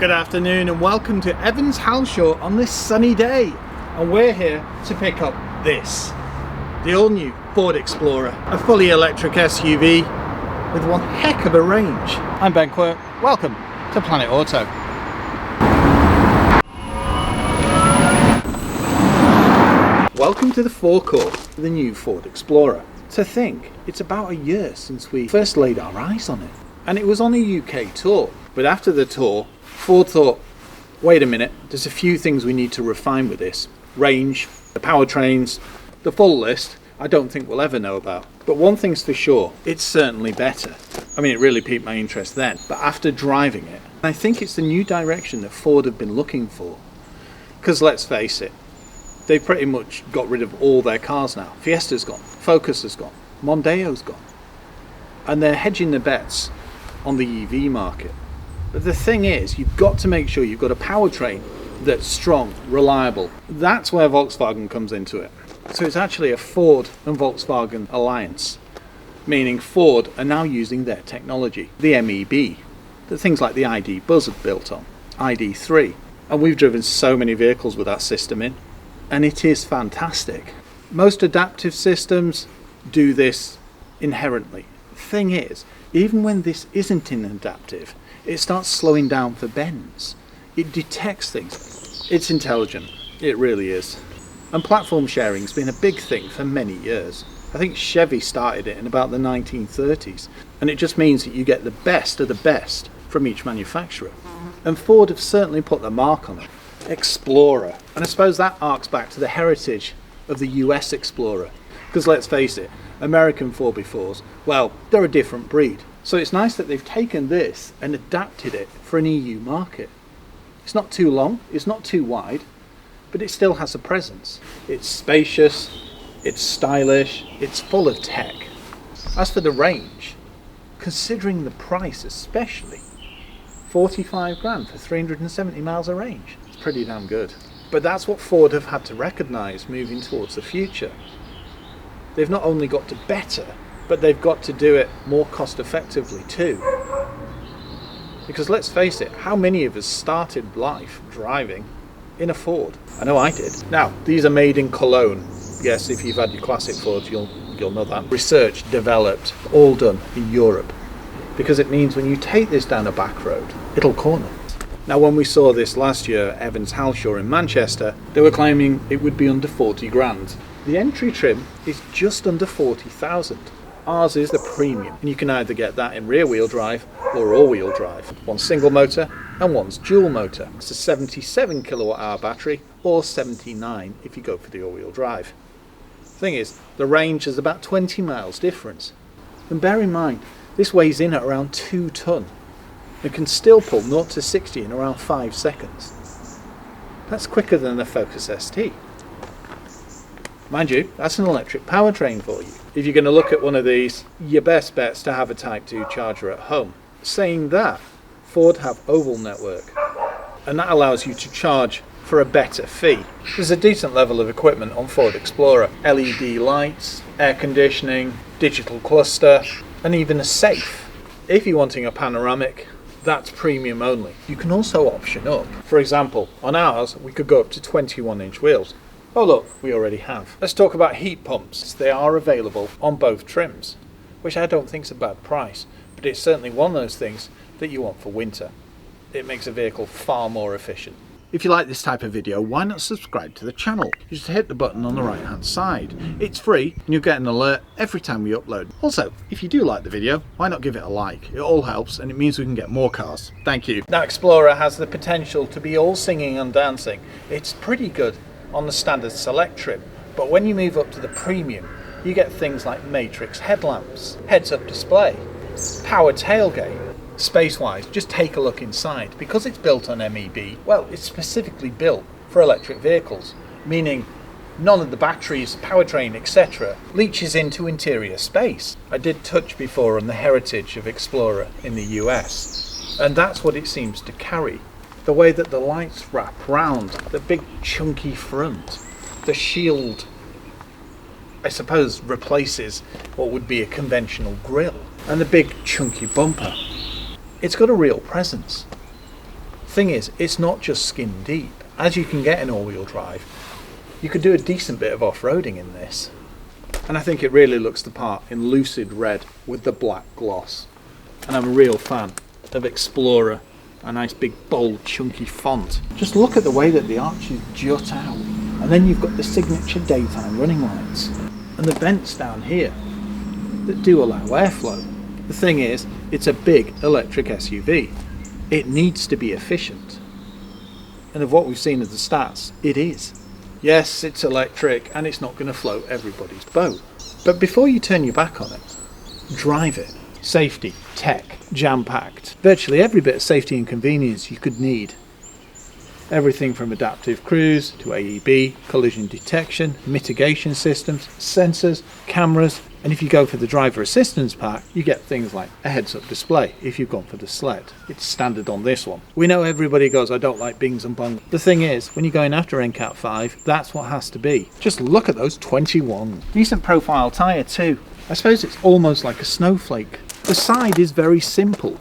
Good afternoon and welcome to Evans Halshaw on this sunny day, and we're here to pick up this, the all-new Ford Explorer, a fully electric SUV with one heck of a range. I'm Ben Quirk, welcome to Planet Auto. Welcome to the forecourt of the new Ford Explorer. To think, it's about a year since we first laid our eyes on it, and it was on a UK tour, but after the tour Ford thought, wait a minute, there's a few things we need to refine with this. Range, the powertrains, the full list, I don't think we'll ever know about. But one thing's for sure, it's certainly better. I mean, it really piqued my interest then, but after driving it, I think it's the new direction that Ford have been looking for. Because let's face it, they've pretty much got rid of all their cars now. Fiesta's gone, Focus has gone, Mondeo's gone. And they're hedging their bets on the EV market. But the thing is, you've got to make sure you've got a powertrain that's strong, reliable. That's where Volkswagen comes into it. So it's actually a Ford and Volkswagen alliance, meaning Ford are now using their technology, the MEB, that things like the ID Buzz are built on, ID3. And we've driven so many vehicles with that system in, and it is fantastic. Most adaptive systems do this inherently. The thing is, even when this isn't in adaptive, it starts slowing down for bends. It detects things. It's intelligent. It really is. And platform sharing's been a big thing for many years. I think Chevy started it in about the 1930s. And it just means that you get the best of the best from each manufacturer. And Ford have certainly put the mark on it. Explorer. And I suppose that arcs back to the heritage of the US Explorer. Because let's face it, American 4x4s, well, they're a different breed. So it's nice that they've taken this and adapted it for an EU market. It's not too long, it's not too wide, but it still has a presence. It's spacious, it's stylish, it's full of tech. As for the range, considering the price especially, 45 grand for 370 miles of range. It's pretty damn good. But that's what Ford have had to recognise moving towards the future. They've not only got to better, but they've got to do it more cost effectively too. Because let's face it, how many of us started life driving in a Ford? I know I did. Now, these are made in Cologne. Yes, if you've had your classic Fords, you'll know that. Researched, developed, all done in Europe. Because it means when you take this down a back road, it'll corner. Now, when we saw this last year at Evans Halshaw in Manchester, they were claiming it would be under 40 grand. The entry trim is just under 40,000. Ours is the premium, and you can either get that in rear-wheel drive or all-wheel drive. One's single motor and one's dual motor. It's a 77 kilowatt-hour battery or 79 if you go for the all-wheel drive. The thing is, the range is about 20 miles difference. And bear in mind, this weighs in at around 2 ton and can still pull 0 to 60 in around 5 seconds. That's quicker than the Focus ST. Mind you, that's an electric powertrain for you. If you're going to look at one of these, your best bet's to have a Type 2 charger at home. Saying that, Ford have Oval network, and that allows you to charge for a better fee. There's a decent level of equipment on Ford Explorer. LED lights, air conditioning, digital cluster, and even a safe. If you're wanting a panoramic, that's premium only. You can also option up. For example, on ours, we could go up to 21-inch wheels. Oh look, we already have. Let's talk about heat pumps. They are available on both trims, which I don't think is a bad price, but it's certainly one of those things that you want for winter. It makes a vehicle far more efficient. If you like this type of video, why not subscribe to the channel? You just hit the button on the right hand side. It's free and you'll get an alert every time we upload. Also, if you do like the video, why not give it a like? It all helps and it means we can get more cars. Thank you. That Explorer has the potential to be all singing and dancing. It's pretty good on the standard select trim, but when you move up to the premium, you get things like matrix headlamps, heads-up display, power tailgate. Space-wise, just take a look inside. Because it's built on MEB, well, it's specifically built for electric vehicles, meaning none of the batteries, powertrain, etc. leaches into interior space. I did touch before on the heritage of Explorer in the US, and that's what it seems to carry. The way that the lights wrap round, the big chunky front, the shield, I suppose, replaces what would be a conventional grille, and the big chunky bumper. It's got a real presence. Thing is, it's not just skin deep. As you can get in all-wheel drive, you could do a decent bit of off-roading in this. And I think it really looks the part in lucid red with the black gloss. And I'm a real fan of Explorer, a nice big bold chunky font. Just look at the way that the arches jut out, and then you've got the signature daytime running lights and the vents down here that do allow airflow. The thing is, it's a big electric SUV. It needs to be efficient, and of what we've seen of the stats, it is. Yes, it's electric and it's not going to float everybody's boat, but before you turn your back on it, drive it. Safety, tech, jam-packed. Virtually every bit of safety and convenience you could need. Everything from adaptive cruise to AEB, collision detection, mitigation systems, sensors, cameras, and if you go for the driver assistance pack, you get things like a heads-up display if you've gone for the sled. It's standard on this one. We know everybody goes, I don't like bings and bongs. The thing is, when you're going after NCAT 5, that's what has to be. Just look at those 21. Decent profile tyre too. I suppose it's almost like a snowflake. The side is very simple,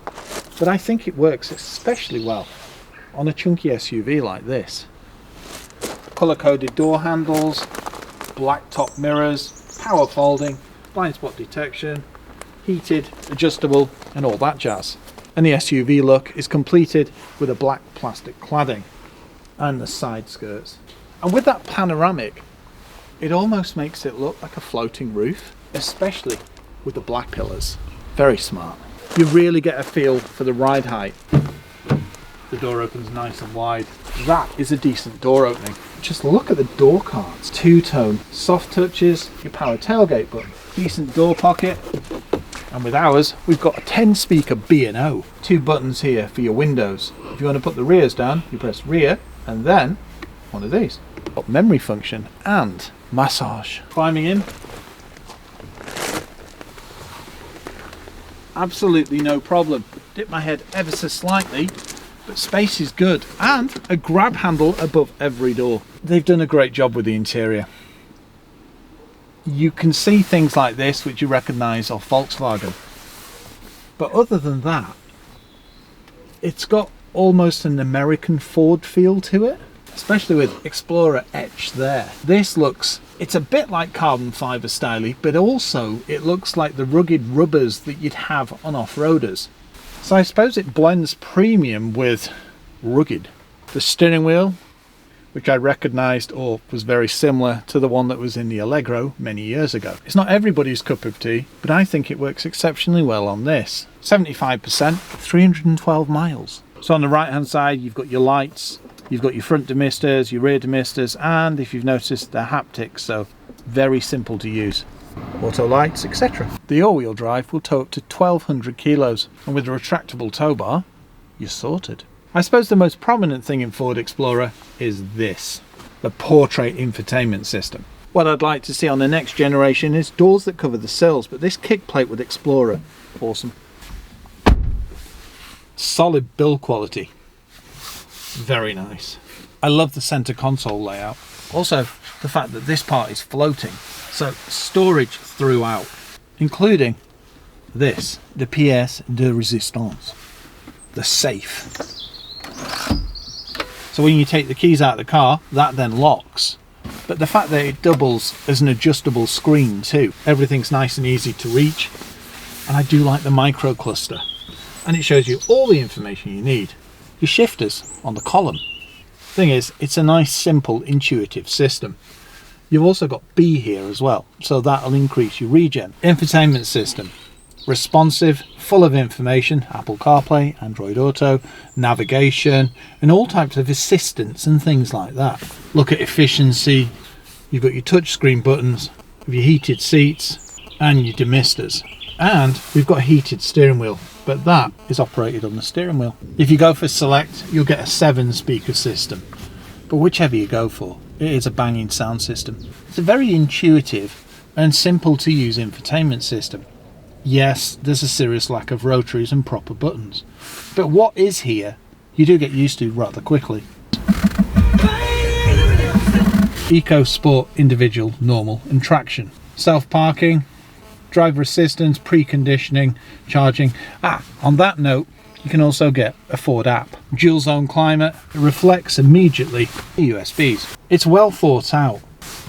but I think it works especially well on a chunky SUV like this. Colour-coded door handles, black top mirrors, power folding, blind spot detection, heated, adjustable, and all that jazz. And the SUV look is completed with a black plastic cladding and the side skirts. And with that panoramic, it almost makes it look like a floating roof, especially with the black pillars. Very smart. You really get a feel for the ride height. The door opens nice and wide. That is a decent door opening. Just look at the door cards. Two-tone, soft touches, your power tailgate button, decent door pocket. And with ours, we've got a 10-speaker B&O. 2 buttons here for your windows. If you want to put the rears down, you press rear, and then one of these. Got memory function and massage. Climbing in. Absolutely no problem. Dip my head ever so slightly, but space is good, and a grab handle above every door. They've done a great job with the interior. You can see things like this which you recognise off Volkswagen, but other than that, it's got almost an American Ford feel to it, especially with Explorer etched there. This looks, it's a bit like carbon fibre styly, but also it looks like the rugged rubbers that you'd have on off-roaders. So I suppose it blends premium with rugged. The steering wheel, which I recognised or was very similar to the one that was in the Allegro many years ago. It's not everybody's cup of tea, but I think it works exceptionally well on this. 75%, 312 miles. So on the right hand side you've got your lights, you've got your front demisters, your rear demisters, and if you've noticed, they're haptics, so very simple to use. Auto lights, etc. The all-wheel drive will tow up to 1200 kilos, and with a retractable tow bar, you're sorted. I suppose the most prominent thing in Ford Explorer is this, the portrait infotainment system. What I'd like to see on the next generation is doors that cover the sills, but this kick plate with Explorer, awesome. Solid build quality. Very nice. I love the center console layout. Also, the fact that this part is floating, so storage throughout, including this, the pièce de résistance, the safe. So when you take the keys out of the car, that then locks. But the fact that it doubles as an adjustable screen too, everything's nice and easy to reach. And I do like the micro cluster. And it shows you all the information you need. Your shifters on the column. Thing is, it's a nice, simple, intuitive system. You've also got B here as well, so that'll increase your regen. Infotainment system. Responsive, full of information, Apple CarPlay, Android Auto, navigation, and all types of assistance and things like that. Look at efficiency. You've got your touchscreen buttons, your heated seats, and your demisters. And we've got a heated steering wheel, but that is operated on the steering wheel. If you go for select, you'll get a 7-speaker system. But whichever you go for, it is a banging sound system. It's a very intuitive and simple to use infotainment system. Yes, there's a serious lack of rotaries and proper buttons, but what is here, you do get used to rather quickly. Eco, Sport, Individual, Normal and Traction. Self-parking, driver assistance, preconditioning, charging. On that note, you can also get a Ford app. dual zone climate, it reflects immediately the USBs. It's well thought out,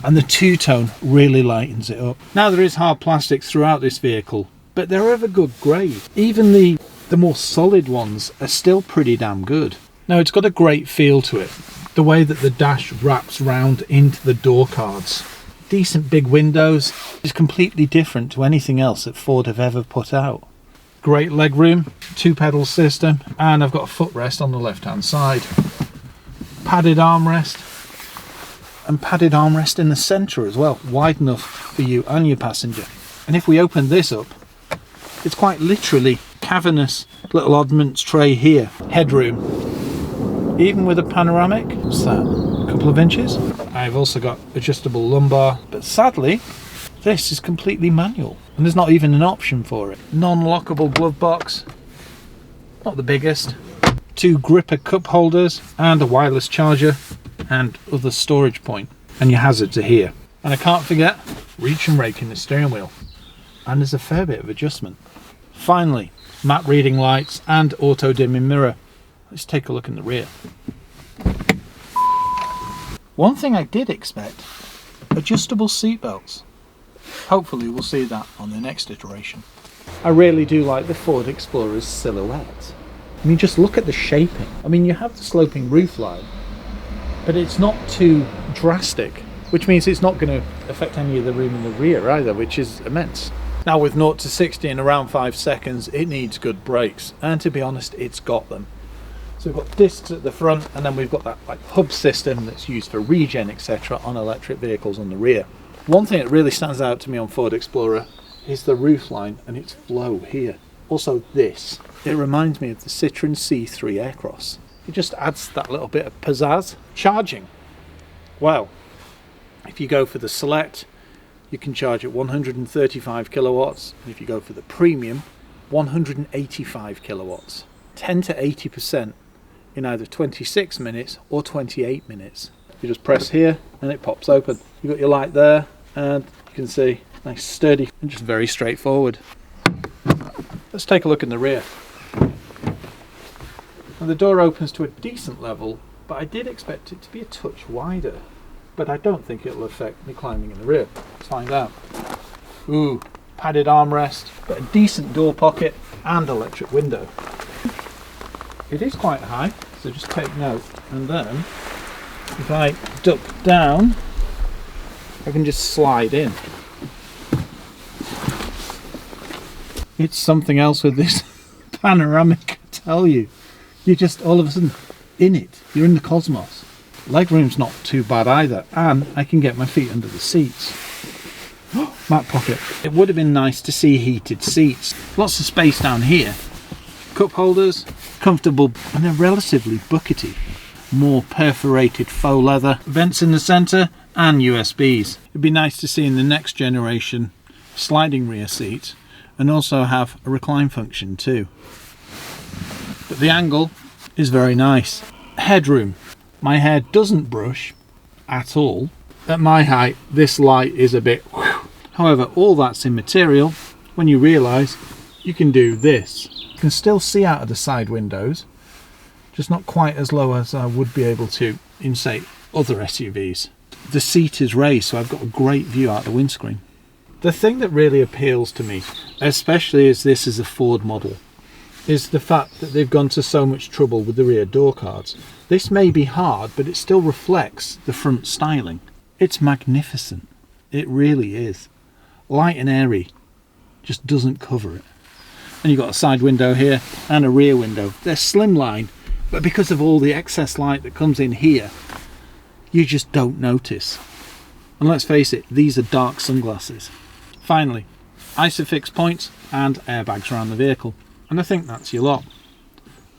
and the two-tone really lightens it up. Now there is hard plastic throughout this vehicle, but they're of a good grade. Even the more solid ones are still pretty damn good. Now it's got a great feel to it. The way that the dash wraps round into the door cards. Decent big windows is completely different to anything else that Ford have ever put out. Great legroom, 2-pedal system, and I've got a footrest on the left hand side. Padded armrest, and padded armrest in the centre as well, wide enough for you and your passenger. And if we open this up, it's quite literally cavernous little oddments tray here. Headroom, even with a panoramic. What's that? A couple of inches. I've also got adjustable lumbar, but sadly this is completely manual and there's not even an option for it. Non-lockable glove box, not the biggest. 2 gripper cup holders and a wireless charger and other storage point, and your hazards are here. And I can't forget reach and rake in the steering wheel, and there's a fair bit of adjustment. Finally, map reading lights and auto dimming mirror. Let's take a look in the rear. One thing I did expect, adjustable seat belts. Hopefully we'll see that on the next iteration. I really do like the Ford Explorer's silhouette. I mean, just look at the shaping. I mean, you have the sloping roofline, but it's not too drastic, which means it's not going to affect any of the room in the rear either, which is immense. Now with 0 to 60 in around 5 seconds, it needs good brakes, and to be honest, it's got them. So we've got discs at the front, and then we've got that like hub system that's used for regen, etc. on electric vehicles on the rear. One thing that really stands out to me on Ford Explorer is the roofline and its flow here. Also this, it reminds me of the Citroen C3 Aircross. It just adds that little bit of pizzazz. Charging, well, if you go for the Select, you can charge at 135 kilowatts, and if you go for the Premium, 185 kilowatts. 10 to 80% in either 26 minutes or 28 minutes. You just press here and it pops open. You've got your light there, and you can see nice sturdy and just very straightforward. Let's take a look in the rear. Now the door opens to a decent level, but I did expect it to be a touch wider, but I don't think it'll affect me climbing in the rear. Let's find out. Ooh, padded armrest, but a decent door pocket and electric window. It is quite high, so just take note. And then if I duck down, I can just slide in. It's something else with this panoramic, I tell you. You're just all of a sudden in it. You're in the cosmos. Legroom's not too bad either, and I can get my feet under the seats. Mat pocket. It would have been nice to see heated seats. Lots of space down here. Cup holders, comfortable, and they're relatively buckety. More perforated faux leather, vents in the centre, and USBs. It'd be nice to see in the next generation sliding rear seats, and also have a recline function too. But the angle is very nice. Headroom. My hair doesn't brush at all. At my height, this light is a bit whew. However, all that's immaterial when you realise you can do this. You can still see out of the side windows, just not quite as low as I would be able to in, say, other SUVs. The seat is raised, so I've got a great view out the windscreen. The thing that really appeals to me, especially as this is a Ford model, is the fact that they've gone to so much trouble with the rear door cards. This may be hard, but it still reflects the front styling. It's magnificent. It really is. Light and airy, just doesn't cover it. And you've got a side window here and a rear window. They're slimline, but because of all the excess light that comes in here, you just don't notice. And let's face it, these are dark sunglasses. Finally, ISOFIX points and airbags around the vehicle. And I think that's your lot.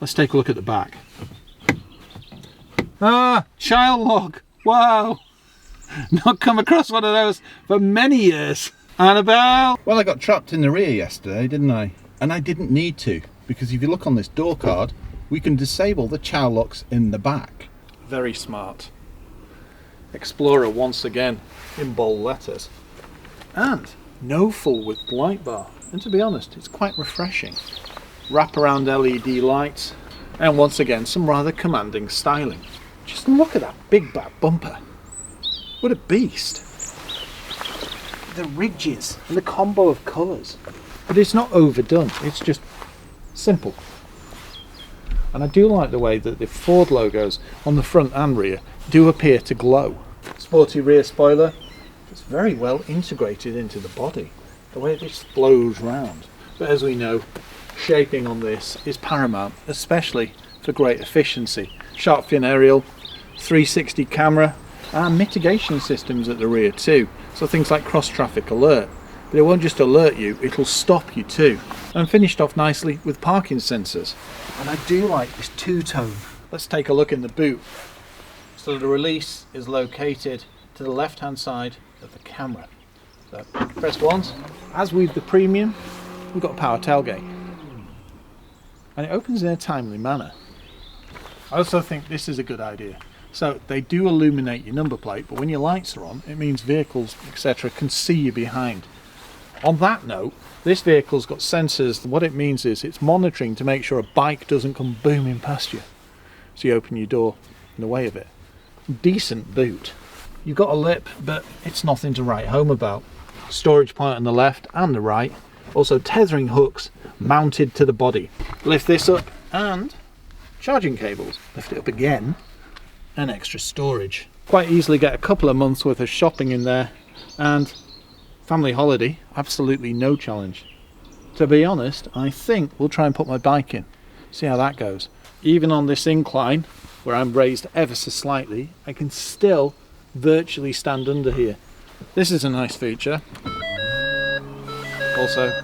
Let's take a look at the back. Ah, child lock. Wow. Not come across one of those for many years. Annabelle. Well, I got trapped in the rear yesterday, didn't I? And I didn't need to, because if you look on this door card, we can disable the child locks in the back. Very smart. Explorer once again in bold letters. And no full width light bar. And to be honest, it's quite refreshing. Wraparound LED lights, And once again, some rather commanding styling. Just look at that big back bumper. What a beast. The ridges and the combo of colours. But it's not overdone, it's just simple. And I do like the way that the Ford logos on the front and rear do appear to glow. Sporty rear spoiler. It's very well integrated into the body, the way this flows round. But as we know, shaping on this is paramount, especially for great efficiency. Shark fin aerial, 360 camera, and mitigation systems at the rear too. So things like cross traffic alert. But it won't just alert you, it'll stop you too. And finished off nicely with parking sensors. And I do like this two-tone. Let's take a look in the boot. So the release is located to the left-hand side of the camera. So press once. As with the Premium, we've got a power tailgate. And it opens in a timely manner. I also think this is a good idea. So they do illuminate your number plate, but when your lights are on, it means vehicles, etc., can see you behind. On that note, this vehicle's got sensors. What it means is it's monitoring to make sure a bike doesn't come booming past you. So you open your door in the way of it. Decent boot. You've got a lip, but it's nothing to write home about. Storage point on the left and the right. Also tethering hooks mounted to the body. Lift this up and charging cables. Lift it up again and extra storage. Quite easily get a couple of months worth of shopping in there, and family holiday, absolutely no challenge. To be honest, I think we'll try and put my bike in, see how that goes. Even on this incline, where I'm raised ever so slightly, I can still virtually stand under here. This is a nice feature. Also,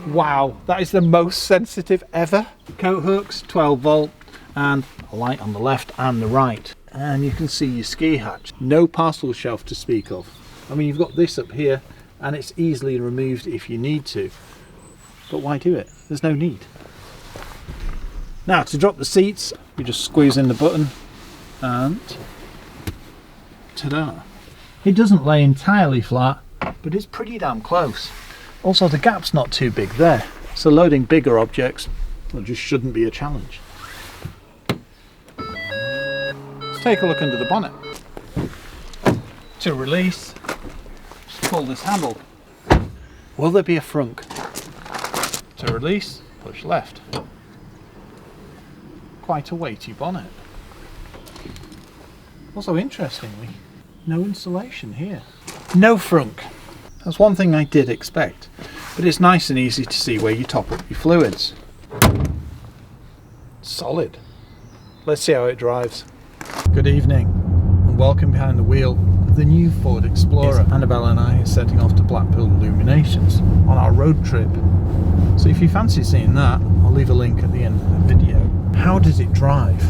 wow, that is the most sensitive ever. Coat hooks, 12 volt, and a light on the left and the right. And you can see your ski hatch. No parcel shelf to speak of. I mean, you've got this up here, and it's easily removed if you need to. But why do it? There's no need. Now, to drop the seats, you just squeeze in the button, and ta-da. It doesn't lay entirely flat, but it's pretty damn close. Also, the gap's not too big there, so loading bigger objects, well, just shouldn't be a challenge. Let's take a look under the bonnet. To release, just pull this handle. Will there be a frunk? To release, push left. Quite a weighty bonnet. Also, interestingly, no insulation here. No frunk. That's one thing I did expect, but it's nice and easy to see where you top up your fluids. Solid. Let's see how it drives. Good evening, and welcome behind the wheel of the new Ford Explorer. Annabelle and I are setting off to Blackpool Illuminations on our road trip. So if you fancy seeing that, I'll leave a link at the end of the video. How does it drive?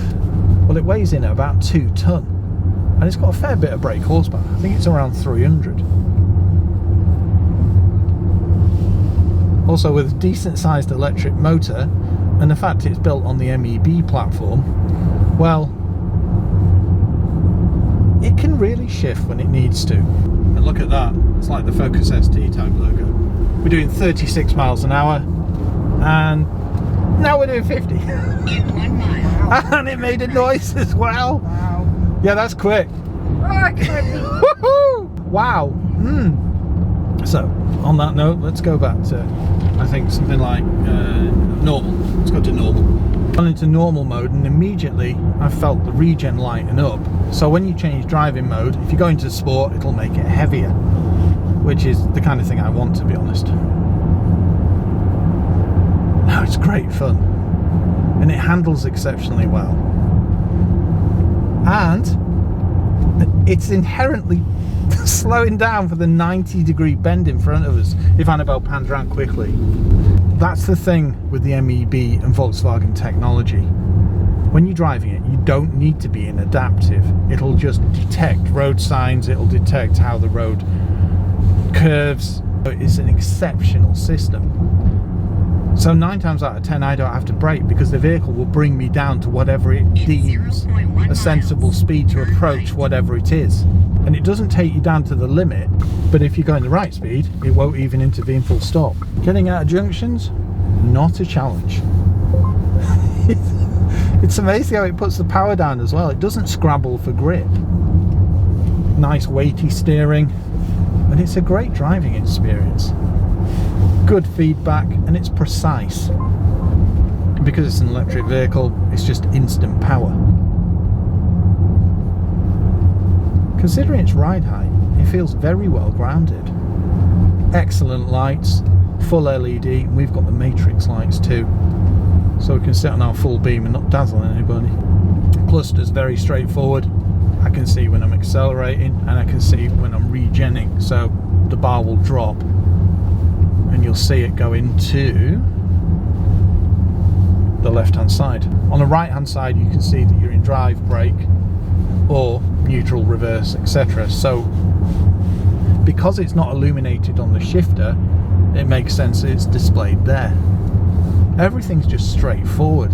Well, it weighs in at about 2 tonne, and it's got a fair bit of brake horsepower. I think it's around 300. Also, with a decent sized electric motor, and the fact it's built on the MEB platform, well, it can really shift when it needs to. And look at that, it's like the Focus ST type logo. We're doing 36 miles an hour, and now we're doing 50. In 1 mile. And it made a noise as well. Wow. Yeah, that's quick. Wow. So, on that note, let's go back to, I think, something like normal. Let's go to normal. Gone into normal mode, and immediately I felt the regen lighten up. So when you change driving mode, if you go into sport, it'll make it heavier, which is the kind of thing I want, to be honest. No, it's great fun, and it handles exceptionally well, and it's inherently slowing down for the 90-degree bend in front of us if Annabelle pans around quickly. That's the thing with the MEB and Volkswagen technology. When you're driving it, you don't need to be in adaptive. It'll just detect road signs, it'll detect how the road curves. It's an exceptional system. So 9 times out of 10 I don't have to brake, because the vehicle will bring me down to whatever it deems a sensible speed to approach whatever it is. And it doesn't take you down to the limit, but if you're going the right speed, it won't even intervene full stop. Getting out of junctions, not a challenge. It's amazing how it puts the power down as well. It doesn't scrabble for grip. Nice weighty steering, and it's a great driving experience. Good feedback, and it's precise. Because it's an electric vehicle, it's just instant power. Considering its ride height, it feels very well grounded. Excellent lights, full LED, and we've got the matrix lights too, so we can sit on our full beam and not dazzle anybody. Cluster's very straightforward. I can see when I'm accelerating and I can see when I'm regenning, so the bar will drop and you'll see it go into the left hand side. On the right hand side you can see that you're in drive, brake or neutral, reverse, etc. So because it's not illuminated on the shifter, it makes sense that it's displayed there. Everything's just straightforward.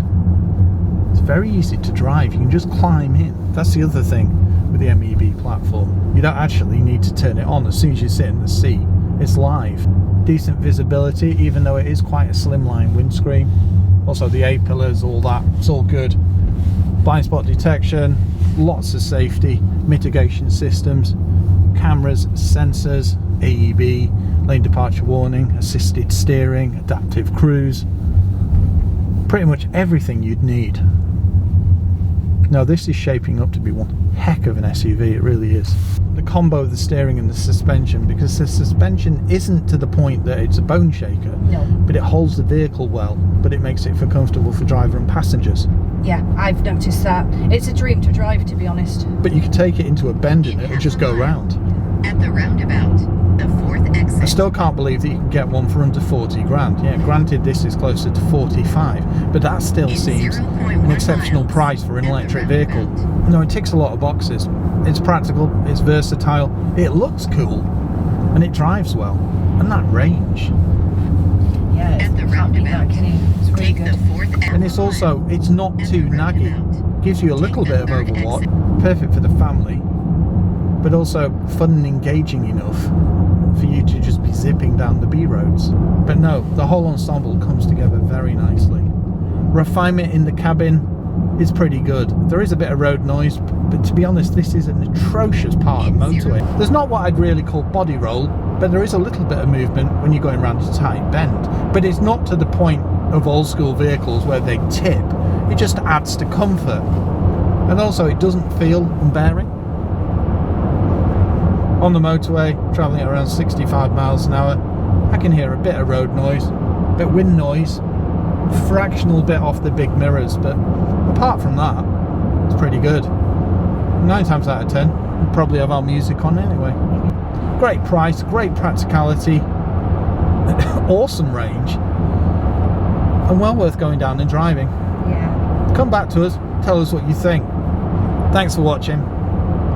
It's very easy to drive. You can just climb in. That's the other thing with the MEB platform. You don't actually need to turn it on. As soon as you sit in the seat, it's live. Decent visibility, even though it is quite a slimline windscreen. Also the A-pillars, all that, it's all good. Blind spot detection, lots of safety, mitigation systems, cameras, sensors, AEB, lane departure warning, assisted steering, adaptive cruise. Pretty much everything you'd need. Now this is shaping up to be one heck of an SUV, it really is. The combo of the steering and the suspension, because the suspension isn't to the point that it's a bone shaker, no, but it holds the vehicle well, but it makes it for comfortable for driver and passengers. Yeah, I've noticed that. It's a dream to drive, to be honest. But you can take it into a bend and it'll just go round. At the roundabout, the 4th exit. I still can't believe that you can get one for under 40 grand. Yeah, granted this is closer to 45, but that still seems an exceptional price for an electric vehicle. No, it ticks a lot of boxes. It's practical, it's versatile, it looks cool, and it drives well. And that range. Yeah, At the can't beat that, roundabout, can you? It's really take the good. 4th exit. And it's also, it's not too naggy. Gives you a little bit of overwatch, perfect for the family, but also fun and engaging enough for you to just be zipping down the B roads. But no, the whole ensemble comes together very nicely. Refinement in the cabin is pretty good. There is a bit of road noise, but to be honest, this is an atrocious part of motorway. There's not what I'd really call body roll, but there is a little bit of movement when you're going around a tight bend. But it's not to the point of old school vehicles where they tip. It just adds to comfort. And also it doesn't feel unbearing. On the motorway, travelling at around 65 miles an hour, I can hear a bit of road noise, a bit of wind noise, a fractional bit off the big mirrors, but apart from that, it's pretty good. 9 times out of 10, we'll probably have our music on anyway. Great price, great practicality, awesome range, and well worth going down and driving. Yeah. Come back to us, tell us what you think. Thanks for watching.